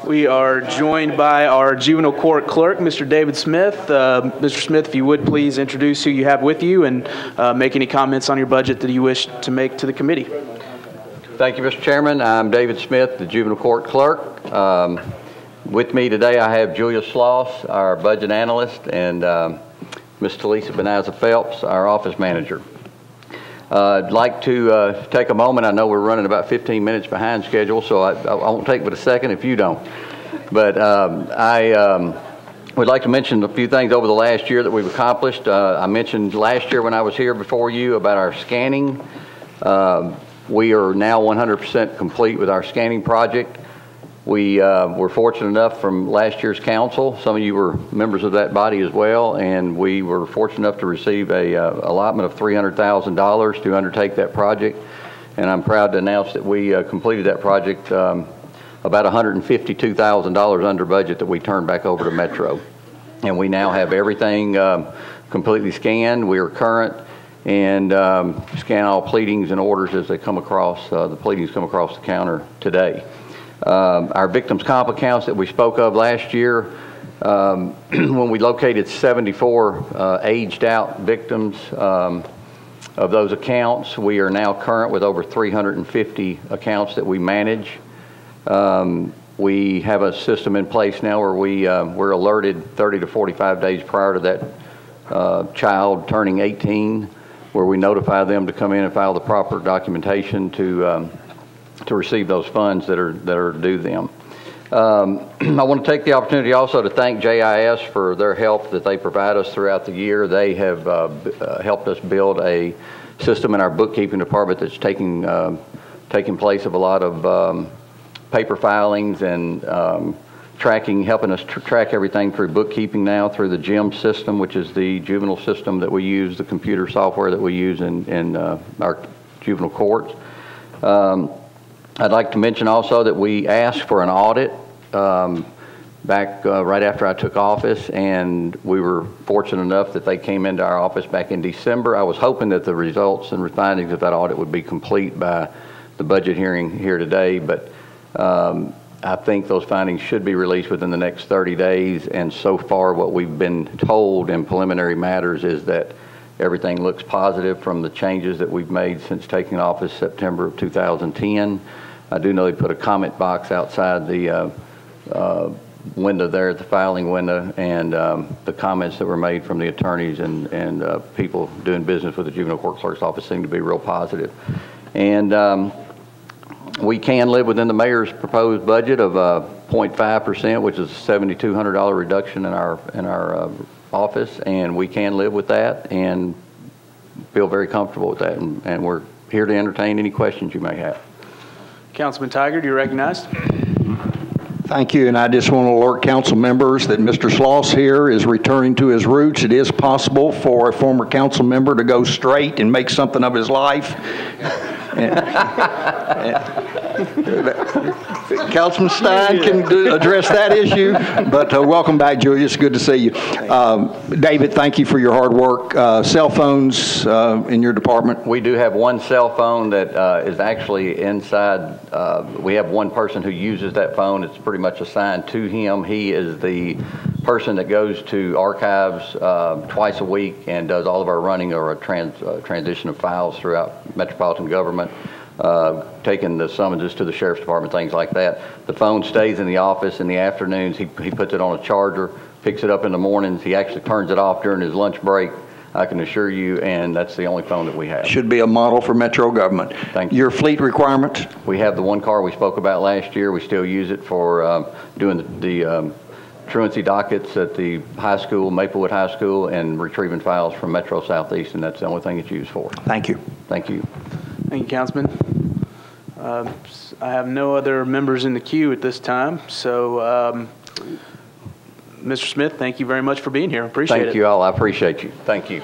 We are joined by our juvenile court clerk, Mr. David Smith. Mr. Smith, if you would please introduce who you have with you and make any comments on your budget that you wish to make to the committee. Thank you, Mr. Chairman. I'm David Smith, the juvenile court clerk. With me today I have Julia Sloss, our budget analyst, and Ms. Talisa Benaza Phelps, our office manager. I'd like to take a moment. I know we're running about 15 minutes behind schedule, so I won't take but a second if you don't. But I would like to mention a few things over the last year that we've accomplished. I mentioned last year when I was here before you about our scanning. We are now 100% complete with our scanning project. We were fortunate enough from last year's council, some of you were members of that body as well, and we were fortunate enough to receive a allotment of $300,000 to undertake that project. And I'm proud to announce that we completed that project about $152,000 under budget that we turned back over to Metro. And we now have everything completely scanned. We are current and scan all pleadings and orders as they come across, the pleadings come across the counter today. Our victims' comp accounts that we spoke of last year, when we located 74 aged out victims of those accounts, we are now current with over 350 accounts that we manage. We have a system in place now where we're alerted 30 to 45 days prior to that child turning 18, where we notify them to come in and file the proper documentation to receive those funds that are due them. I want to take the opportunity also to thank JIS for their help that they provide us throughout the year. They have helped us build a system in our bookkeeping department that's taking place of a lot of paper filings and helping us track everything through bookkeeping now through the GEM system, which is the juvenile system that we use, the computer software that we use in our juvenile courts. I'd like to mention also that we asked for an audit back right after I took office, and we were fortunate enough that they came into our office back in December. I was hoping that the results and findings of that audit would be complete by the budget hearing here today, but I think those findings should be released within the next 30 days, and so far what we've been told in preliminary matters is that everything looks positive from the changes that we've made since taking office September of 2010. I do know they put a comment box outside the window there at the filing window, and the comments that were made from the attorneys and people doing business with the juvenile court clerk's office seem to be real positive. And we can live within the mayor's proposed budget of 0.5%, which is a $7,200 reduction in our office, and we can live with that and feel very comfortable with that, and we're here to entertain any questions you may have. Councilman Tiger, you're recognized. Thank you, and I just want to alert council members that Mr. Sloss here is returning to his roots. It is possible for a former council member to go straight and make something of his life. Councilman Stein can address that issue, but welcome back, Julia. It's good to see you. David, thank you for your hard work. Cell phones in your department? We do have one cell phone that is actually inside. We have one person who uses that phone. It's pretty much assigned to him. He is the person that goes to archives twice a week and does all of our running or a transition of files throughout metropolitan government. Taking the summonses to the sheriff's department, things like that. The phone stays in the office in the afternoons. He puts it on a charger, picks it up in the mornings. He actually turns it off during his lunch break, I can assure you, and that's the only phone that we have. Should be a model for Metro government. Thank you. Your fleet requirements? We have the one car we spoke about last year. We still use it for doing the truancy dockets at the high school, Maplewood High School, and retrieving files from Metro Southeast, and that's the only thing it's used for. Thank you. Thank you. Thank you, Councilman. I have no other members in the queue at this time, so Mr. Smith, thank you very much for being here. Appreciate it. Thank you all. I appreciate you. Thank you.